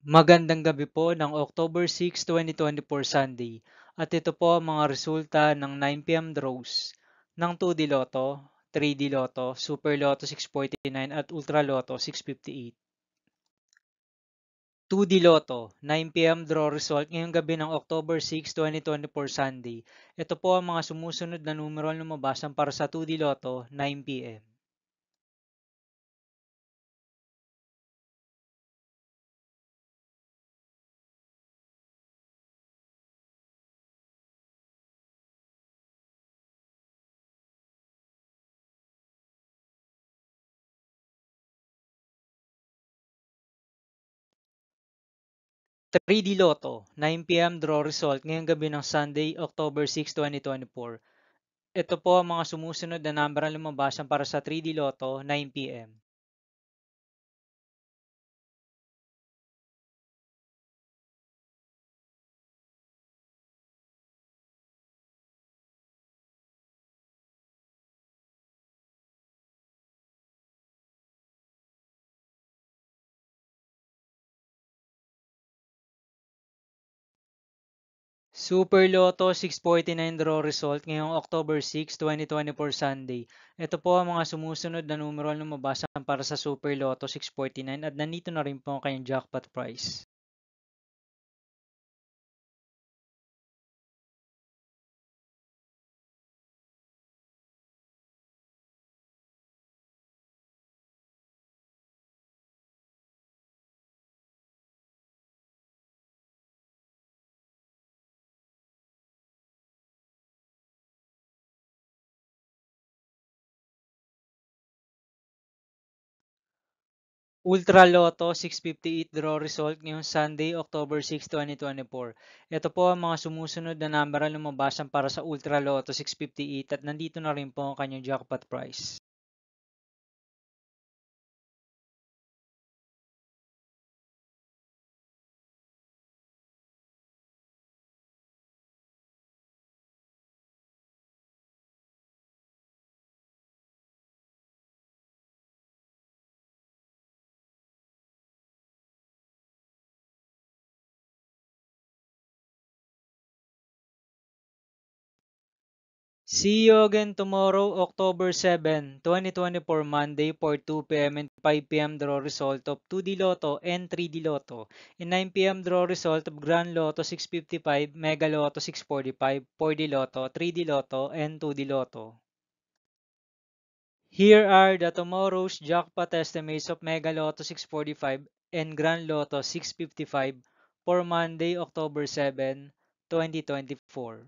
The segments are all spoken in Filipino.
Magandang gabi po ng October 6, 2024 Sunday. At ito po ang mga resulta ng 9 p.m. draws ng 2D Lotto, 3D Lotto, Super Lotto 649 at Ultra Lotto 658. 2D Lotto, 9 p.m. draw result ngayong gabi ng October 6, 2024 Sunday. Ito po ang mga sumusunod na numero na lumabasan para sa 2D Lotto, 9 p.m. 3D Lotto, 9 p.m. draw result ngayong gabi ng Sunday, October 6, 2024. Ito po ang mga sumusunod na number na lumabasan para sa 3D Lotto, 9 p.m. 'Super Lotto 649 draw result ngayong October 6, 2024 Sunday. Ito po ang mga sumusunod na numero na lumabasan para sa Super Lotto 649 at nandito na rin po ang kanyang jackpot price. Ultra Lotto 658 draw result ngayong Sunday, October 6, 2024. Ito po ang mga sumusunod na number na lumabasan para sa Ultra Lotto 658 at nandito na rin po ang kanyang jackpot price. See you again tomorrow, October 7, 2024, Monday for 2 p.m. and 5 p.m. draw result of 2D Lotto and 3D Lotto. And 9 p.m. draw result of Grand Lotto 655, Mega Lotto 645, 4D Lotto, 3D Lotto, and 2D Lotto. Here are the tomorrow's jackpot estimates of Mega Lotto 645 and Grand Lotto 655 for Monday, October 7, 2024.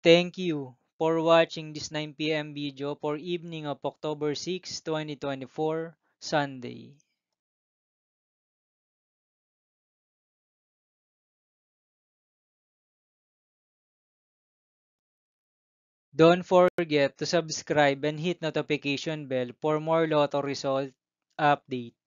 Thank you for watching this 9 p.m. video for evening of October 6, 2024, Sunday. Don't forget to subscribe and hit notification bell for more Lotto result update.